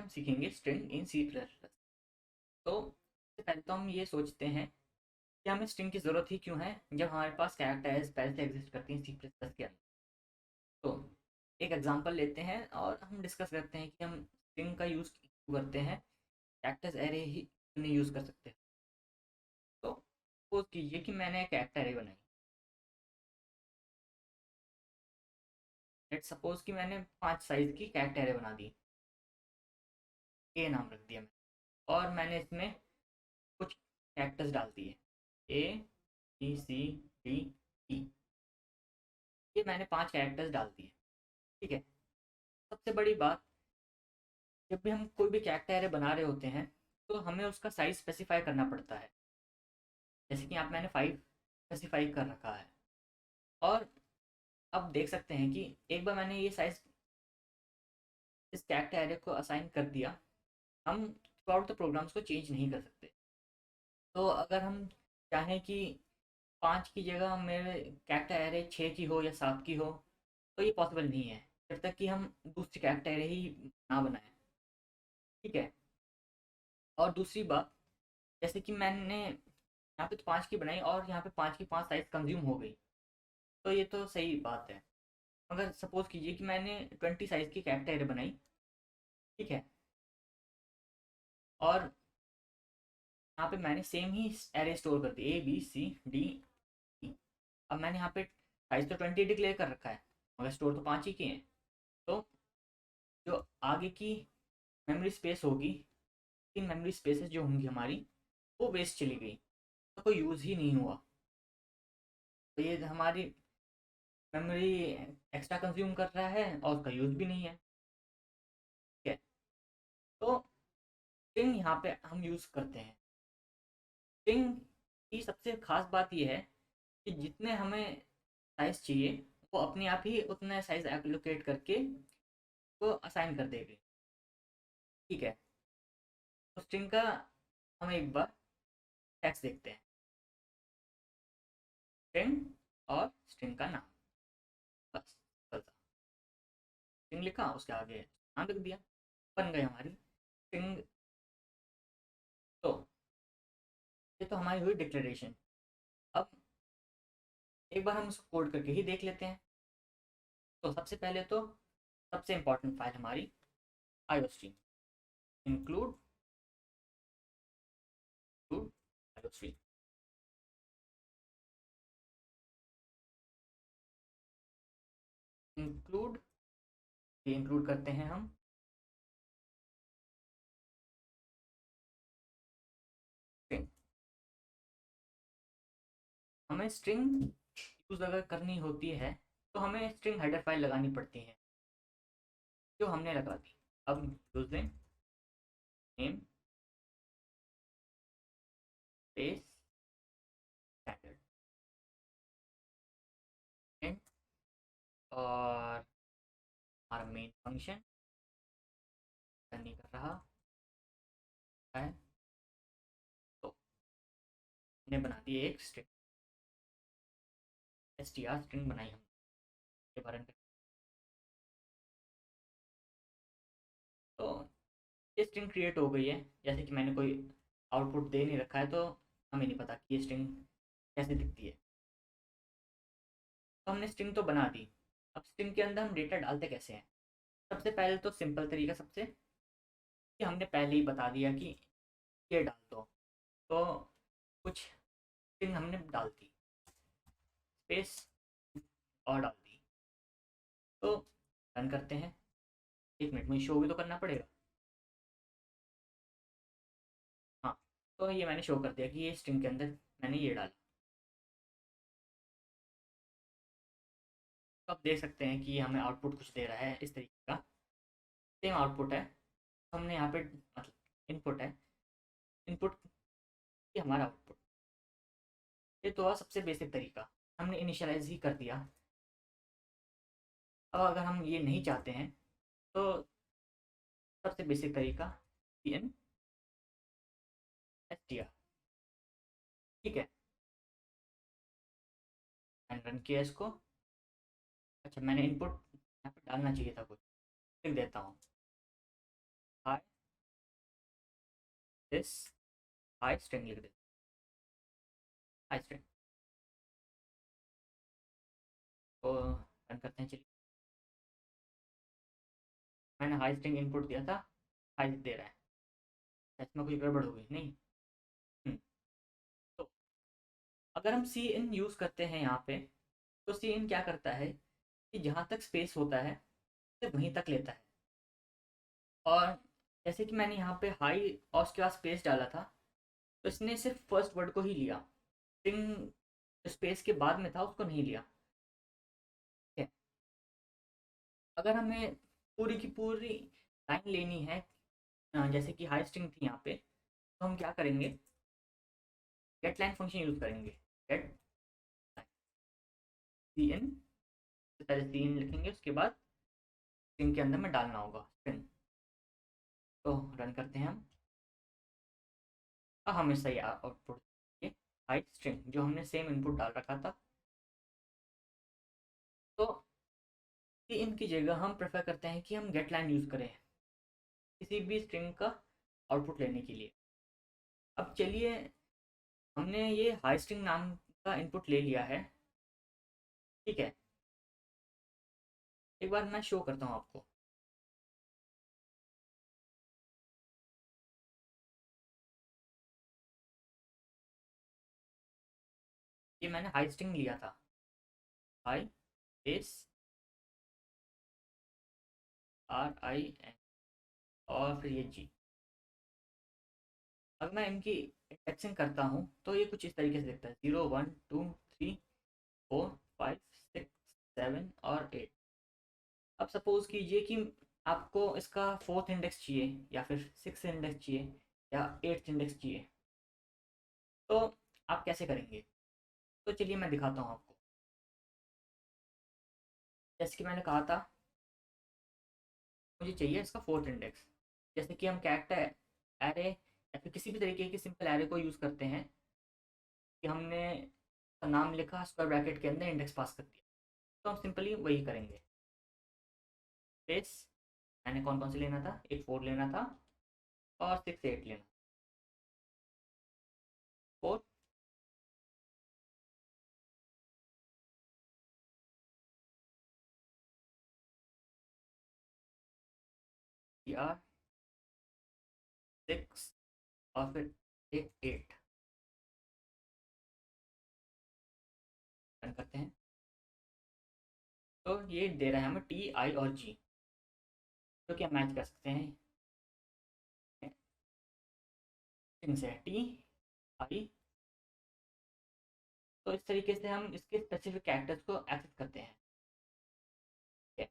हम सीखेंगे string in C plus plus. तो सबसे पहले तो हम ये सोचते हैं कि हमें स्ट्रिंग की ज़रूरत ही क्यों है जब हमारे पास कैरेक्टर्स पहले से एग्जिस्ट करती हैं सी प्लस प्लस के अंदर। तो एक एग्जांपल लेते हैं और हम डिस्कस करते हैं कि हम स्ट्रिंग का यूज़ क्यों करते हैं, कैरेक्टर्स एरे ही नहीं यूज़ कर सकते। तो सपोज कीजिए कि मैंने एक कैरेक्टर एरे बनाई। लेट्स सपोज कि मैंने 5 साइज की कैरेक्टर एरे बना दी, ए नाम रख दिया मैंने, और मैंने इसमें कुछ कैरेक्टर्स डाल दिए, ए बी सी डी ई। ये मैंने 5 कैरेक्टर्स डाल दिए। ठीक है। सबसे बड़ी बात, जब भी हम कोई भी कैरेक्टर एरे बना रहे होते हैं तो हमें उसका साइज स्पेसिफाई करना पड़ता है। जैसे कि यहाँ मैंने 5 स्पेसिफाई कर रखा है, और अब देख सकते हैं कि एक बार मैंने ये साइज इस कैरेक्टर एरे को असाइन कर दिया, हम थ्रू आउट द प्रोग्राम्स को चेंज नहीं कर सकते। तो अगर हम चाहें कि 5 की जगह मेरे कैरेक्टर एरे 6 की हो या 7 की हो, तो ये पॉसिबल नहीं है जब तक कि हम दूसरी कैरेक्टर एरे ही ना बनाएं। ठीक है। और दूसरी बात, जैसे कि मैंने यहाँ पे तो 5 की बनाई और यहाँ पे 5 की 5 साइज कंज्यूम हो गई, तो ये तो सही बात है। मगर सपोज कीजिए कि मैंने 20 साइज की कैरेक्टर एरे बनाई। ठीक है। और यहाँ पे मैंने सेम ही एरे स्टोर कर दी, ए बी सी डी ई। अब मैंने यहाँ पे साइज तो 20 डिक्लेयर कर रखा है, मगर स्टोर तो 5 ही किए हैं। तो जो आगे की मेमोरी स्पेस होगी, इन मेमोरी स्पेसेस जो होंगी हमारी, वो वेस्ट चली गई, तो कोई यूज़ ही नहीं हुआ। तो ये हमारी मेमोरी एक्स्ट्रा कंज्यूम कर रहा है और उसका यूज़ भी नहीं है। ठीक है। तो स्ट्रिंग यहाँ पे हम यूज़ करते हैं। स्ट्रिंग की सबसे खास बात यह है कि जितने हमें साइज़ चाहिए वो अपने आप ही उतना साइज़ एलोकेट करके वो असाइन कर देगी। ठीक है। तो स्ट्रिंग का हम एक बार टैक्स देखते हैं, स्ट्रिंग और स्ट्रिंग का नाम, बस चलता। स्ट्रिंग लिखा, उसके आगे नाम लिख दिया, बन गई हमारी स्ट्रिंग। तो ये तो हमारी हुई डिक्लेरेशन। अब एक बार हम इसको कोड करके ही देख लेते हैं। तो सबसे पहले तो सबसे इंपॉर्टेंट फाइल हमारी आईओस्ट्रीम, इंक्लूड आईओस्ट्रीम। इंक्लूड, ये इंक्लूड करते हैं हम स्ट्रिंग। हमें स्ट्रिंग यूज अगर करनी होती है तो हमें स्ट्रिंग हेडर फाइल लगानी पड़ती है, जो हमने लगा दी। अब यूज नेम स्पेस स्टैंडर्ड और हमारा मेन फंक्शन नहीं कर रहा है, तो हमने बना दी एक स्ट्रिंग, str स्ट्रिंग बनाई हम के बारे में। तो ये स्ट्रिंग क्रिएट हो गई है। जैसे कि मैंने कोई आउटपुट दे नहीं रखा है, तो हमें नहीं पता कि ये स्ट्रिंग कैसे दिखती है। तो हमने स्ट्रिंग तो बना दी। अब स्ट्रिंग के अंदर हम डेटा डालते कैसे हैं? सबसे पहले तो सिंपल तरीका सबसे, कि हमने पहले ही बता दिया कि ये डाल दो, तो कुछ स्ट्रिंग हमने डाल दी, स्पेस और डाल दी। तो रन करते हैं, 1 मिनट में शो भी तो करना पड़ेगा। हाँ, तो ये मैंने शो कर दिया कि ये स्ट्रिंग के अंदर मैंने ये डाला। तो आप देख सकते हैं कि हमें आउटपुट कुछ दे रहा है इस तरीके का, सेम आउटपुट है। हमने यहाँ पे मतलब इनपुट है, इनपुट ये हमारा आउटपुट। ये तो हुआ सबसे बेसिक तरीका, हमने इनिशियलाइज ही कर दिया। अब अगर हम ये नहीं चाहते हैं तो सबसे बेसिक तरीका एन एस टी आर। ठीक है। मैंने रन किया इसको। अच्छा, मैंने इनपुट यहाँ पे डालना चाहिए था कुछ, लिख देता हूँ हाय दिस हाई स्ट्रिंग लिख देते, हाई स्ट्रिंग को रन करते हैं। चलिए, मैंने हाई स्ट्रिंग इनपुट दिया था, हाई दे रहा है, इसमें कोई गड़बड़ हो गई नहीं। हम्म, तो अगर हम सी इन यूज़ करते हैं यहाँ पे, तो सी इन क्या करता है कि जहाँ तक स्पेस होता है सिर्फ वहीं तक लेता है। और जैसे कि मैंने यहाँ पे हाई और उसके बाद स्पेस डाला था, तो इसने सिर्फ फर्स्ट वर्ड को ही लिया, स्ट्रिंग स्पेस के बाद में था उसको नहीं लिया। ठीक है, अगर हमें पूरी की पूरी लाइन लेनी है, जैसे कि हाई स्ट्रिंग थी यहाँ पे, तो हम क्या करेंगे, गेट लाइन फंक्शन यूज़ करेंगे। गेट सी इन, पहले सी इन लिखेंगे, उसके बाद स्ट्रिंग के अंदर में डालना होगा स्ट्रिंग। तो रन करते हैं हम, हमें सही आउटपुट ये हाई स्ट्रिंग जो हमने सेम इनपुट डाल रखा था। तो सी इन की जगह हम प्रेफर करते हैं कि हम गेट लाइन यूज़ करें किसी भी स्ट्रिंग का आउटपुट लेने के लिए। अब चलिए, हमने ये हाई स्ट्रिंग नाम का इनपुट ले लिया है। ठीक है, एक बार मैं शो करता हूँ आपको। ये मैंने हाई स्ट्रिंग लिया था, hi S R I N और फिर ये जी। अब मैं इनकी इंडेक्सिंग करता हूँ तो ये कुछ इस तरीके से दिखता है, 0 1 2 3 4 5 6 7 और 8। अब सपोज कीजिए कि आपको इसका फोर्थ इंडेक्स चाहिए, या फिर सिक्स इंडेक्स चाहिए, या एट्थ इंडेक्स चाहिए, तो आप कैसे करेंगे? तो चलिए मैं दिखाता हूँ आपको। जैसे कि मैंने कहा था, मुझे चाहिए इसका फोर्थ इंडेक्स। जैसे कि हम कैरेक्टर एरे या फिर किसी भी तरीके की सिंपल एरे को यूज़ करते हैं कि हमने नाम लिखा, स्क्वायर ब्रैकेट के अंदर इंडेक्स पास कर दिया, तो हम सिंपली वही करेंगे। स्पेस, मैंने कौन कौन से लेना था, एक फोर लेना था और सिक्स एट लेना। फोर, आर, सिक्स और फिर एक एट। रन करते हैं, तो ये दे रहा है हमें टी आई और जी, जो कि हम मैच कर सकते हैं। इनसे टी आई, तो इस तरीके से हम इसके स्पेसिफिक कैरेक्टर्स को एक्सेस करते हैं। ठीक है,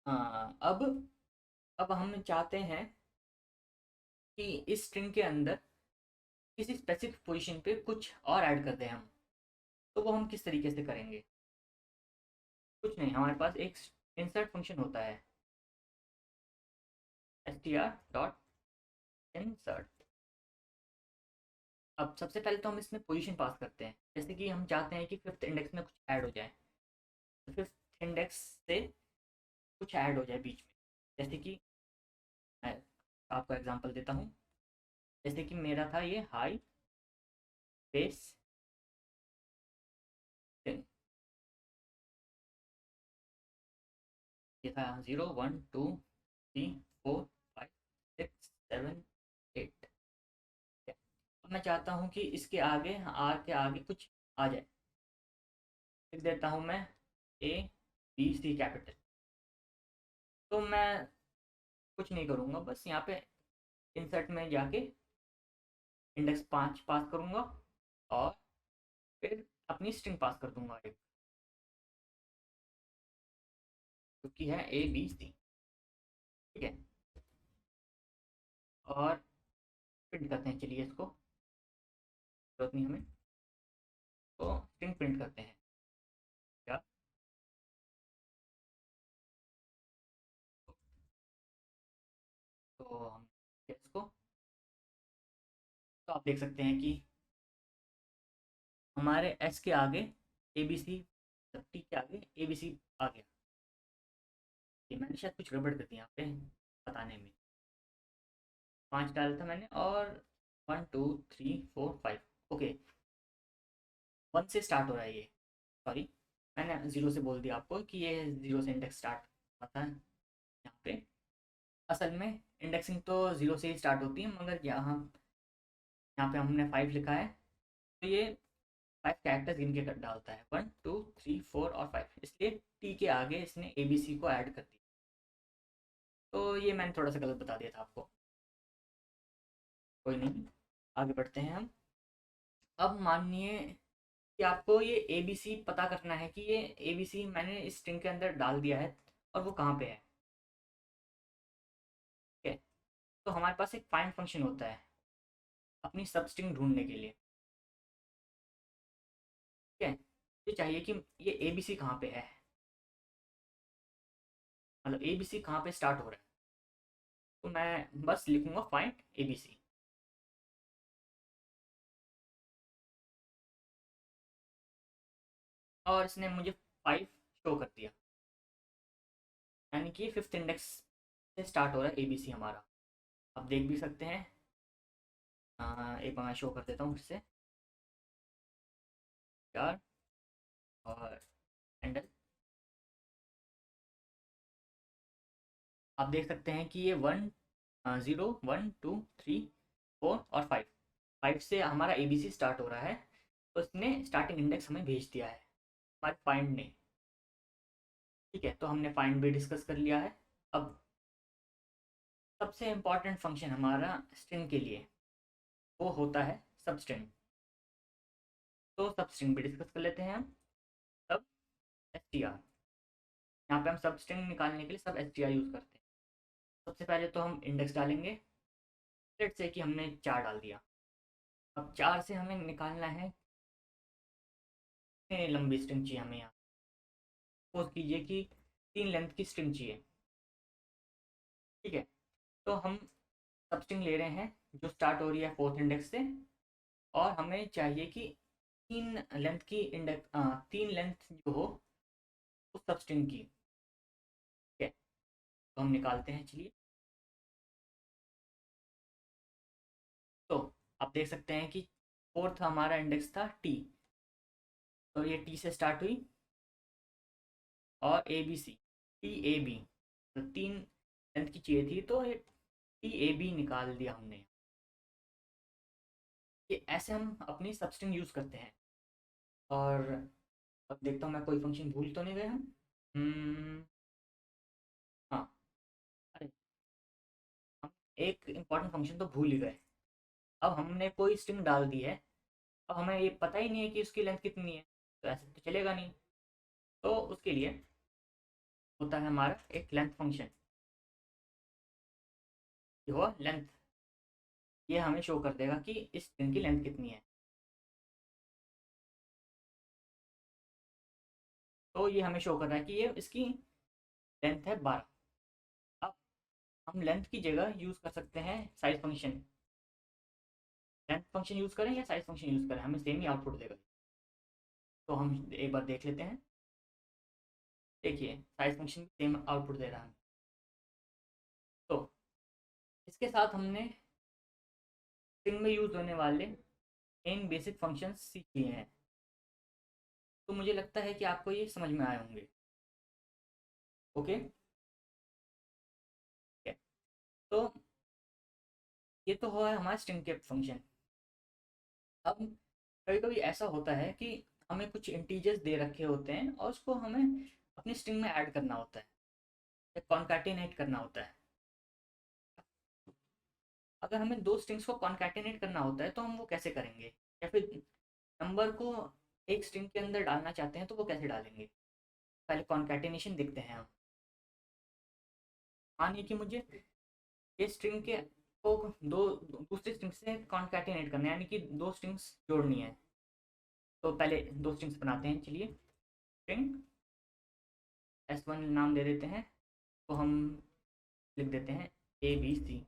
हाँ, अब हम चाहते हैं कि इस स्ट्रिंग के अंदर किसी स्पेसिफिक पोजीशन पे कुछ और ऐड कर दें हम, तो वो हम किस तरीके से करेंगे? कुछ नहीं, हमारे पास एक इंसर्ट फंक्शन होता है, str.insert। अब सबसे पहले तो हम इसमें पोजीशन पास करते हैं, जैसे कि हम चाहते हैं कि फिफ्थ इंडेक्स में कुछ ऐड हो जाए, तो फिफ्थ इंडेक्स से कुछ ऐड हो जाए बीच में। जैसे कि मैं आपको एग्जांपल देता हूँ, जैसे कि मेरा था ये हाई बेस टेन, ये था 0 1 2 3 4 5 6 7 8। अब मैं चाहता हूँ कि इसके आगे, आर के आगे कुछ आ जाए, लिख देता हूँ मैं ए बी सी कैपिटल। तो मैं कुछ नहीं करूँगा, बस यहाँ पे इंसर्ट में जाके इंडेक्स 5 पास करूँगा और फिर अपनी स्ट्रिंग पास कर दूंगा एक, जो कि है ए बी सी। ठीक है, और प्रिंट करते हैं, चलिए इसको, जरूरत नहीं हमें, तो स्ट्रिंग प्रिंट करते हैं क्या। तो हम इसको, तो आप देख सकते हैं कि हमारे एस के आगे ए बी सी, टी के आगे ए बी सी आ गया। ये मैंने शायद कुछ गड़बड़ कर दी यहाँ पे बताने में। 5 डाला था मैंने, और 1 2 3 4 5। ओके, 1 से स्टार्ट हो रहा है ये। सॉरी, मैंने 0 से बोल दिया आपको कि ये 0 से इंडेक्स स्टार्ट होता है यहाँ पे। असल में इंडेक्सिंग तो 0 से ही स्टार्ट होती है, मगर यहाँ पे हमने 5 लिखा है, तो ये 5 कैरेक्टर्स गिन के डालता है, 1 2 3 4 और 5, इसलिए टी के आगे इसने ए बी सी को ऐड कर दिया। तो ये मैंने थोड़ा सा गलत बता दिया था आपको, कोई नहीं, आगे बढ़ते हैं हम। अब मानिए कि आपको ये ए बी सी पता करना है कि ये ए बी सी मैंने इस स्ट्रिंग के अंदर डाल दिया है और वो कहाँ पे है। ठीक है, तो हमारे पास एक फाइंड फंक्शन होता है अपनी सब स्ट्रिंग ढूंढने के लिए। ठीक है, ये चाहिए कि ये ए बी सी कहाँ पे है, मतलब ए बी सी कहाँ पे स्टार्ट हो रहा है। तो मैं बस लिखूंगा फाइंड ए बी सी, और इसने मुझे 5 शो कर दिया, यानी कि 5th इंडेक्स से स्टार्ट हो रहा है ए बी सी हमारा। आप देख भी सकते हैं, एक बार मैं शो कर देता हूँ फिर से, यार, और हैंडल। आप देख सकते हैं कि ये 1 0 1 2 3 4 और 5, 5 से हमारा ए बी सी स्टार्ट हो रहा है। तो इसने स्टार्टिंग इंडेक्स हमें भेज दिया है हमारे फाइंड ने। ठीक है, तो हमने फाइंड भी डिस्कस कर लिया है। अब सबसे इम्पॉर्टेंट फंक्शन हमारा स्ट्रिंग के लिए वो होता है सब स्ट्रिंग। तो सब स्ट्रिंग भी डिस्कस कर लेते हैं हम। सब एस टी आर, यहाँ पे हम सब स्ट्रिंग निकालने के लिए सब एस टी आर यूज़ करते हैं। सबसे पहले तो हम इंडेक्स डालेंगे, लेट्स से कि हमने 4 डाल दिया। अब 4 से हमें निकालना है कितने लंबी स्ट्रिंग चाहिए हमें यहाँ। सपोज कीजिए कि 3 लेंथ की स्ट्रिंग चाहिए। ठीक है, तो हम सब स्ट्रिंग ले रहे हैं जो स्टार्ट हो रही है 4th इंडेक्स से, और हमें चाहिए कि 3 लेंथ जो हो उस सब स्ट्रिंग की। ठीक है, तो हम निकालते हैं, चलिए। तो आप देख सकते हैं कि 4th हमारा इंडेक्स था टी, तो ये टी से स्टार्ट हुई, और A B C, T A B, तो 3 लेंथ की चाहिए थी, तो ये टी ए बी निकाल दिया हमने। ये ऐसे हम अपनी सब स्ट्रिंग यूज़ करते हैं। और अब देखता हूँ मैं कोई फंक्शन भूल तो नहीं गए हम। हम्म, हाँ, अरे, हम एक इम्पॉर्टेंट फंक्शन तो भूल ही गए। अब हमने कोई स्ट्रिंग डाल दी है, अब हमें ये पता ही नहीं है कि उसकी लेंथ कितनी है, तो ऐसे तो चलेगा नहीं। तो उसके लिए होता है हमारा एक लेंथ फंक्शन, जो हुआ लेंथ, ये हमें शो कर देगा कि इस स्ट्रिंग की लेंथ कितनी है। तो ये हमें शो कर रहा है कि ये इसकी लेंथ है 12। अब हम लेंथ की जगह यूज़ कर सकते हैं size function. Length function use करें या साइज फंक्शन यूज़ करें, हमें सेम ही आउटपुट देगा। तो हम एक बार देख लेते हैं। देखिए, साइज फंक्शन सेम आउटपुट दे रहा है। तो इसके साथ हमने स्ट्रिंग में यूज़ होने वाले मेन बेसिक फंक्शंस सीख लिए हैं। तो मुझे लगता है कि आपको ये समझ में आए होंगे। ओके, ठीक है। तो ये तो हुआ है हमारा स्ट्रिंग के फंक्शन। अब कभी कभी ऐसा होता है कि हमें कुछ इंटीजर्स दे रखे होते हैं और उसको हमें अपनी स्ट्रिंग में ऐड करना होता है, या कॉन्कैटिनेट करना होता है। अगर हमें दो स्ट्रिंग्स को कॉन्कैटिनेट करना होता है तो हम वो कैसे करेंगे, या फिर नंबर को एक स्ट्रिंग के अंदर डालना चाहते हैं तो वो कैसे डालेंगे। पहले कॉन्कैटिनेशन देखते हैं हम। मानिए कि मुझे ये स्ट्रिंग के को दो दूसरी स्ट्रिंग से कॉन्कैटिनेट करना है, यानी कि दो स्ट्रिंग्स जोड़नी है। तो पहले दो स्ट्रिंग्स बनाते हैं, चलिए। स्ट्रिंग S1 नाम दे देते हैं, तो हम लिख देते हैं ए बी सी।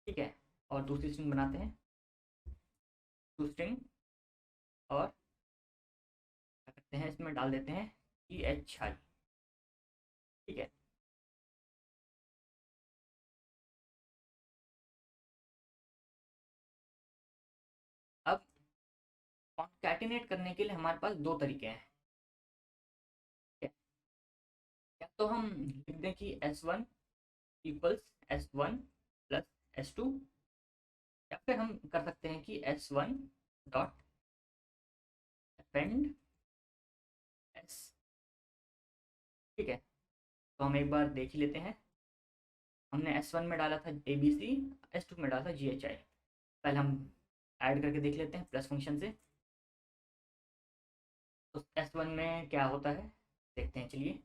ठीक है, और दूसरी स्ट्रिंग बनाते हैं, टू स्ट्रिंग, और क्या करते हैं इसमें डाल देते हैं ई एच आई। ठीक है, कैटिनेट करने के लिए हमारे पास दो तरीके हैं। या तो हम लिख दें कि S1 equals S1 plus S2, या फिर हम कर सकते हैं कि S1 डॉट अपेंड S। ठीक है, तो हम एक बार देख ही लेते हैं। हमने S1 में डाला था ABC, S2 में डाला था GHI। पहले हम ऐड करके देख लेते हैं प्लस फंक्शन से। तो S1 में क्या होता है देखते हैं, चलिए।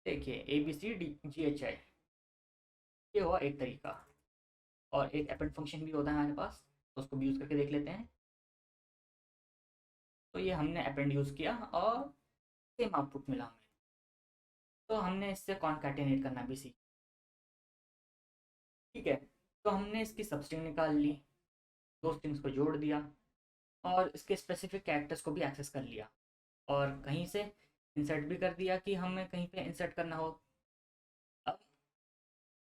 देखिए ABCD GHI, ये हुआ एक तरीका। और एक अपेंड फंक्शन भी होता है हमारे पास, तो उसको भी यूज़ करके देख लेते हैं। तो ये हमने अपेंड यूज़ किया और सेम आउटपुट मिला हमें। तो हमने इससे कॉनकैटिनेट करना भी सीखा। ठीक है, तो हमने इसकी सबस्ट्रिंग निकाल ली, दो स्ट्रिंग्स को जोड़ दिया और इसके स्पेसिफिक कैरेक्टर्स को भी एक्सेस कर लिया, और कहीं से इंसर्ट भी कर दिया कि हमें कहीं पे इंसर्ट करना हो। अब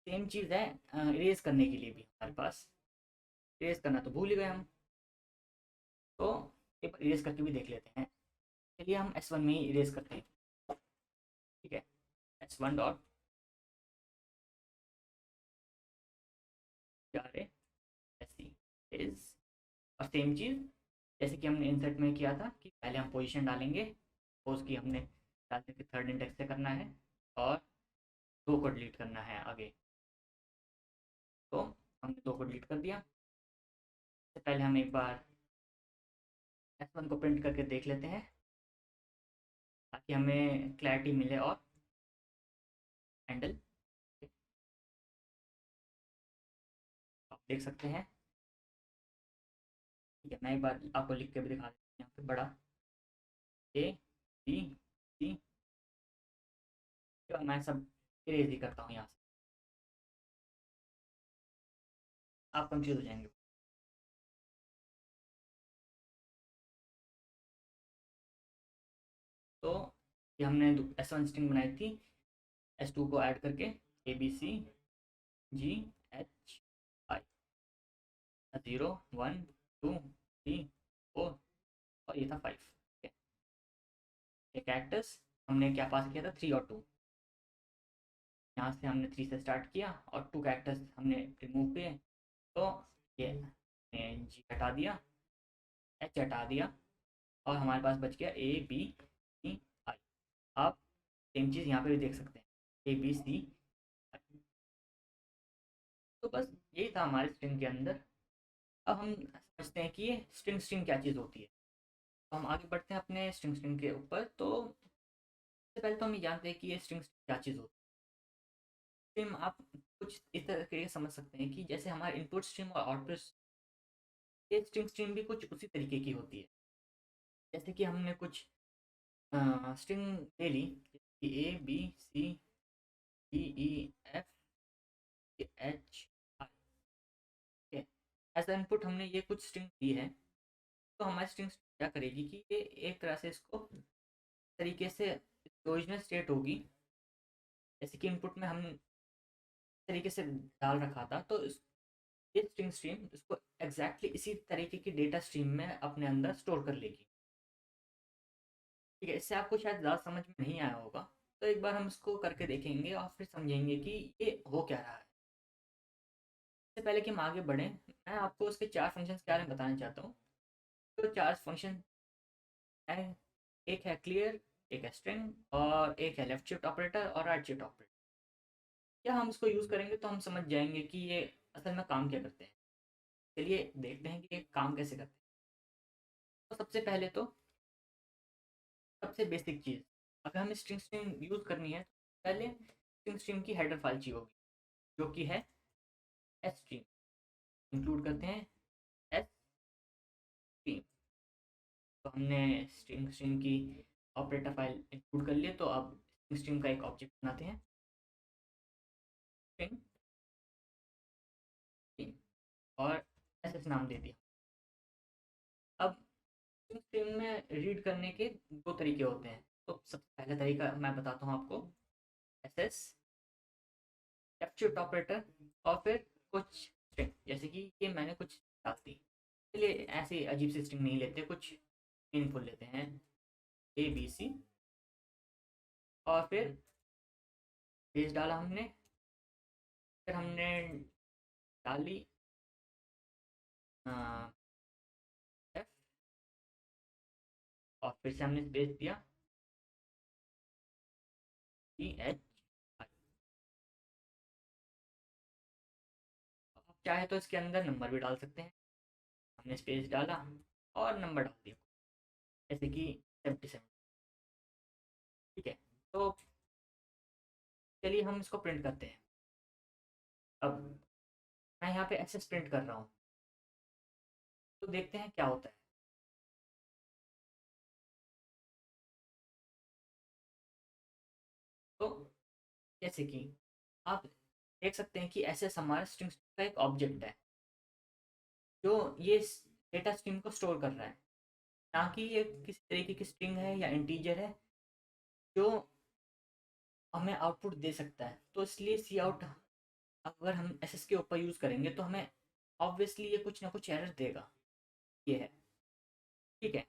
सेम चीज़ है इरेज करने के लिए भी हमारे पास। इरेज करना तो भूल ही गए हम, तो एक बार इरेज करके भी देख लेते हैं। चलिए हम S1 में ही इरेज करते हैं। ठीक है, S1 डॉट ऐसी इज, और सेम चीज़ जैसे कि हमने इंसर्ट में किया था कि पहले हम पोजीशन डालेंगे, सपोज कि हमने डालते कि थर्ड इंडेक्स से करना है और दो को डिलीट करना है आगे। तो हमने दो को डिलीट कर दिया। इससे पहले हम एक बार S1 को प्रिंट करके देख लेते हैं ताकि हमें क्लैरिटी मिले और हैंडल। आप देख सकते हैं, ठीक है, मैं एक बार आपको लिख के भी दिखा देता हूँ यहाँ पे बड़ा ABCD, मैं सब इरेज ही करता हूँ यहाँ से, आप कंफ्यूज हो जाएंगे। तो ये हमने S1 स्ट्रिंग बनाई थी S2 को ऐड करके, ABCGHI, 0 1 2 3 4, और ये था 5। ठीक है, ये कैरेक्टर्स हमने क्या पास किया था 3 और 2। यहाँ से हमने 3 से स्टार्ट किया और 2 कैरेक्टर्स हमने रिमूव किए। तो ये G हटा दिया, H हटा दिया, और हमारे पास बच गया ABCI। आप सेम चीज़ यहाँ पे भी देख सकते हैं ABC। तो बस यही था हमारे स्ट्रिंग के अंदर। अब हम समझते हैं कि ये स्ट्रिंग स्ट्रिंग क्या चीज़ होती है। तो हम आगे बढ़ते हैं अपने स्ट्रिंग स्ट्रिंग के ऊपर। तो सबसे पहले तो हम ये जानते हैं कि ये स्ट्रिंग क्या चीज़ होती है। स्ट्रिंग आप कुछ इस तरह के समझ सकते हैं कि जैसे हमारे इनपुट स्ट्रीम और आउटपुट, ये स्ट्रिंग स्ट्रीम भी कुछ उसी तरीके की होती है। जैसे कि हमने कुछ स्ट्रिंग ले ली, ABCDEFGHI, एज इनपुट हमने ये कुछ स्ट्रिंग दी है। तो हमारी स्ट्रिंग क्या करेगी कि ये एक तरह से इसको तरीके से ओरिजिनल स्टेट होगी, जैसे कि इनपुट में हम तरीके से डाल रखा था, तो ये स्ट्रिंग स्ट्रीम इसको एग्जैक्टली इसी तरीके की डेटा स्ट्रीम में अपने अंदर स्टोर कर लेगी। ठीक है, इससे आपको शायद ज़्यादा समझ में नहीं आया होगा, तो एक बार हम इसको करके देखेंगे और फिर समझेंगे कि ये हो क्या रहा है। इससे पहले कि हम आगे बढ़ें, मैं आपको उसके 4 फंक्शंस के बारे में बताना चाहता हूँ। तो 4 फंक्शन है, एक है क्लियर, एक है स्ट्रिंग, और एक है लेफ्ट शिफ्ट ऑपरेटर और राइट शिफ्ट ऑपरेटर। क्या हम इसको यूज़ करेंगे तो हम समझ जाएंगे कि ये असल में काम क्या करते हैं। चलिए देखते हैं कि ये काम कैसे करते हैं। तो सबसे पहले तो सबसे बेसिक चीज़, अगर हमें स्ट्रिंग स्ट्रिंग यूज़ करनी है तो पहले स्ट्रिंग स्ट्रिंग की हेडर फाइल चाहिए होगी, जो कि है एस स्ट्रीम। इंक्लूड करते हैं एस स्ट्रीम। तो हमने स्ट्रिंग स्ट्रिंग की ऑपरेटर फाइल इंक्लूड कर लिए, तो अब स्ट्रिंग स्ट्रिंग का एक ऑब्जेक्ट बनाते हैं, स्ट्रिंग स्ट्रिंग, और एस एस नाम दे दिया। अब स्ट्रिंग स्ट्रिंग में रीड करने के दो तरीके होते हैं। तो सबसे पहला तरीका मैं बताता हूँ आपको, S S left shift operator और फिर कुछ स्ट्रिंग, जैसे कि ये मैंने कुछ डाल दी। चलिए ऐसे अजीब सी स्ट्रिंग नहीं लेते, कुछ मीनिंगफुल लेते हैं, ABC, और फिर बेस डाला हमने, फिर हमने डाली F, और फिर से हमने स्पेस दिया EH। आप चाहे तो इसके अंदर नंबर भी डाल सकते हैं, हमने स्पेस डाला और नंबर डाल दिया, जैसे कि 77। ठीक है, तो चलिए हम इसको प्रिंट करते हैं। अब मैं यहाँ पे SS प्रिंट कर रहा हूँ, तो देखते हैं क्या होता है। तो जैसे कि आप देख सकते हैं कि SS हमारा स्ट्रिंग का एक ऑब्जेक्ट है, जो ये डेटा स्ट्रीम को स्टोर कर रहा है, ना कि ये किसी तरीके की स्ट्रिंग है या इंटीजर है जो हमें आउटपुट दे सकता है। तो इसलिए सी आउट अगर हम एस एस के ऊपर यूज़ करेंगे तो हमें ऑब्वियसली ये कुछ ना कुछ एरर देगा। ये है, ठीक है।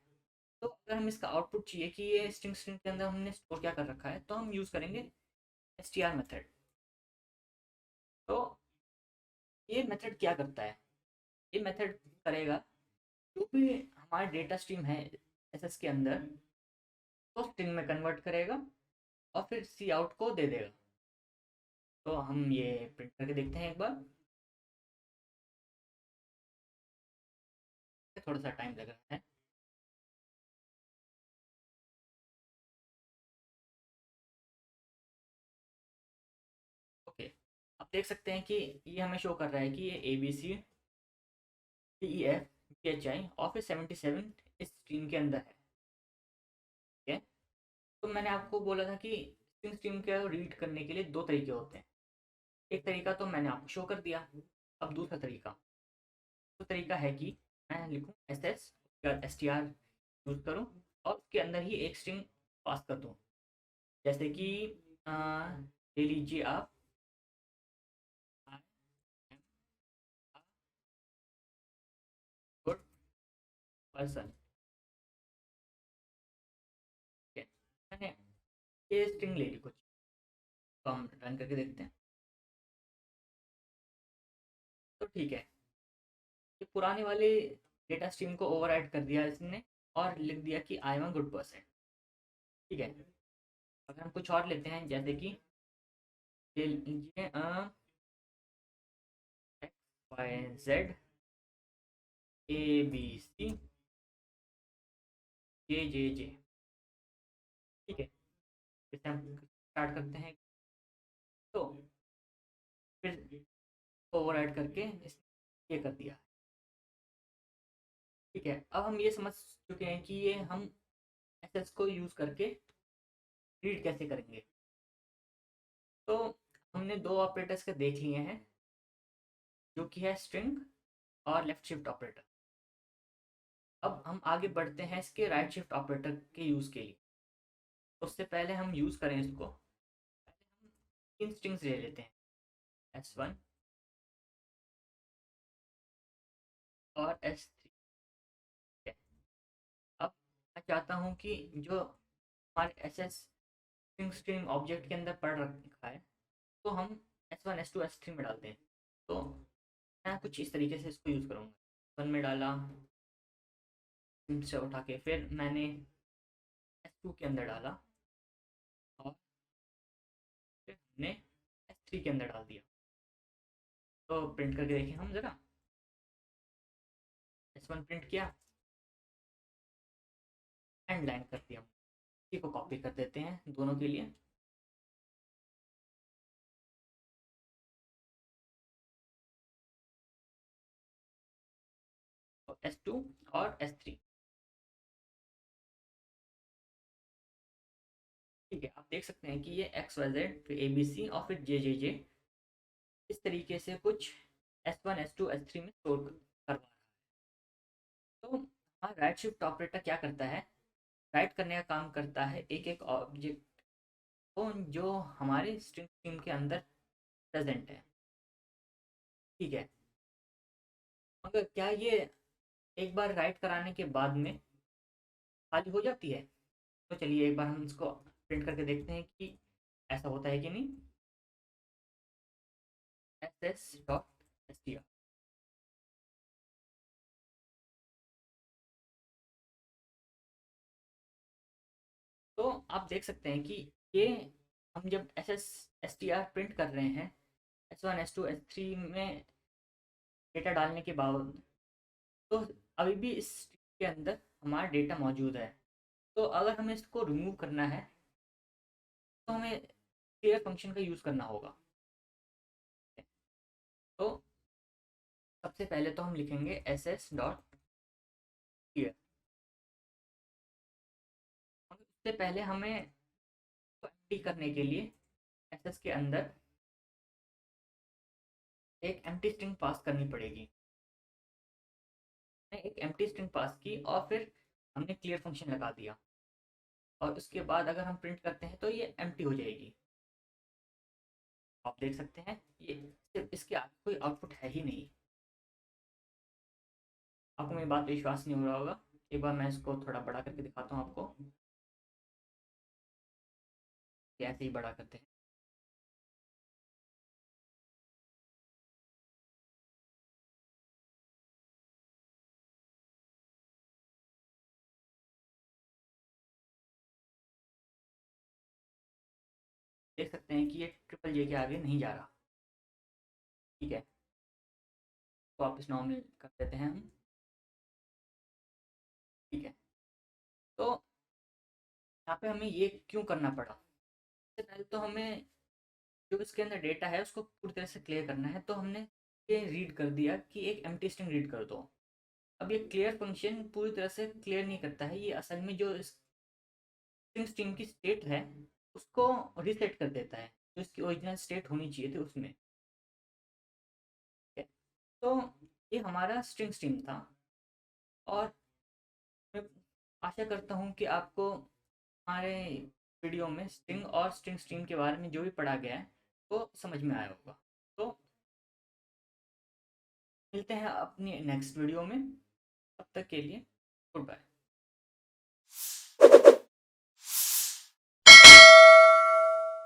तो अगर हम इसका आउटपुट चाहिए कि ये स्ट्रिंग स्ट्रिंग के अंदर हमने स्टोर क्या कर रखा है, तो हम यूज़ करेंगे str मेथड। तो ये मेथड क्या करता है, ये मेथड करेगा जो भी हमारा डेटा स्ट्रीम है एस एस के अंदर, तो स्ट्रिंग में कन्वर्ट करेगा और फिर सी आउट को दे देगा। तो हम ये प्रिंट करके देखते हैं एक बार, थोड़ा सा टाइम लग रहा है। ओके, आप देख सकते हैं कि ये हमें शो कर रहा है कि ये ABCDEFGHI और फिर 77 इस स्ट्रीम के अंदर है। ठीक है, तो मैंने आपको बोला था कि स्ट्रिंग स्ट्रीम के रीड करने के लिए दो तरीके होते हैं। एक तरीका तो मैंने आपको शो कर दिया, अब दूसरा तरीका, तो तरीका है कि मैं लिखूँ SS STR यूज़ करूँ और उसके अंदर ही एक स्ट्रिंग पास कर दूँ, जैसे कि ले लीजिए आप I am a good person। ठीक है, मैंने ये स्ट्रिंग ले ली कुछ, तो हम रन करके देखते हैं। तो ठीक है, ये पुराने वाले डेटा स्ट्रीम को ओवरराइड कर दिया इसने और लिख दिया कि I am a good person. ठीक है, अगर हम कुछ और लेते हैं, जैसे कि ले लीजिए XYZ ABC JJJ। ठीक है, इससे हम स्टार्ट करते हैं, तो फिर ओवरराइड करके ये कर दिया। ठीक है, अब हम ये समझ चुके हैं कि ये हम एसएस को यूज़ करके रीड कैसे करेंगे। तो हमने दो ऑपरेटर्स के देख लिए हैं, जो कि है स्ट्रिंग और लेफ्ट शिफ्ट ऑपरेटर। अब हम आगे बढ़ते हैं इसके राइट शिफ्ट ऑपरेटर के यूज़ के लिए। उससे पहले हम यूज़ करें इसको, पहले हम तीन स्ट्रिंग्स ले लेते हैं, S1 और S3। अब मैं चाहता हूँ कि जो हमारे S S string string object के अंदर पढ़ रखा है, तो हम S1 S2 S3 में डालते हैं। तो मैं कुछ इस तरीके से इसको यूज़ करूँगा। वन में डाला से उठा के, फिर मैंने S2 के अंदर डाला और फिर हमने S3 के अंदर डाल दिया। तो प्रिंट करके देखें हम ज़रा, S1 प्रिंट किया एंड लाइन कर दिया। इसी को कॉपी कर देते हैं दोनों के लिए। तो S2 और S3। ठीक है, आप देख सकते हैं कि ये XYZ फिर ABC और फिर JJJ इस तरीके से कुछ S1 S2 S3 में स्टोर करवा रहा है। तो हाँ, राइट शिफ्ट ऑपरेटर क्या करता है, राइट करने का काम करता है एक एक ऑब्जेक्ट को जो हमारे स्ट्रिंग स्ट्रीम के अंदर प्रेजेंट है। ठीक है, मगर क्या ये एक बार राइट कराने के बाद में खाली हो जाती है? तो चलिए एक बार हम इसको प्रिंट करके देखते हैं कि ऐसा होता है कि नहीं। S S dot S T R. तो आप देख सकते हैं कि ये हम जब S S S T R print कर रहे हैं S1 S2 S3 में डेटा डालने के बाद, तो अभी भी इस स्ट्रिंग के अंदर हमारा डेटा मौजूद है। तो अगर हमें इसको रिमूव करना है तो हमें क्लियर फंक्शन का यूज़ करना होगा। तो सबसे पहले तो हम लिखेंगे एस एस डॉट क्लियर। उससे पहले हमें एम्प्टी करने के लिए एस एस के अंदर एक एम्प्टी स्ट्रिंग पास करनी पड़ेगी। हमने एक एम्प्टी स्ट्रिंग पास की और फिर हमने क्लियर फंक्शन लगा दिया, और उसके बाद अगर हम प्रिंट करते हैं तो ये एम्प्टी हो जाएगी। आप देख सकते हैं ये सिर्फ इसके आगे कोई आउटपुट है ही नहीं। आपको मेरी बात पे विश्वास नहीं हो रहा होगा। एक बार मैं इसको थोड़ा बड़ा करके दिखाता हूँ आपको। ऐसे ही बड़ा करते हैं। देख सकते हैं कि ये ट्रिपल जे के आगे नहीं जा रहा। ठीक है, तो वापस नॉर्मल कर देते हैं हम। ठीक है, तो यहाँ पे हमें ये क्यों करना पड़ा? सबसे पहले तो हमें जो इसके अंदर डेटा है उसको पूरी तरह से क्लियर करना है, तो हमने ये रीड कर दिया कि एक एम्प्टी स्ट्रिंग रीड कर दो। अब ये क्लियर फंक्शन पूरी तरह से क्लियर नहीं करता है, ये असल में जो स्ट्रिंग स्ट्रिंग की स्टेट है उसको रीसेट कर देता है, जो इसकी ओरिजिनल स्टेट होनी चाहिए थी उसमें। ठीक है? तो ये हमारा स्ट्रिंग स्ट्रिंग था, और मैं आशा करता हूँ कि आपको हमारे वीडियो में स्ट्रिंग और स्ट्रिंग स्ट्रिंग के बारे में जो भी पढ़ा गया है वो समझ में आया होगा। तो मिलते हैं अपनी नेक्स्ट वीडियो में, तब तक के लिए गुड बाय।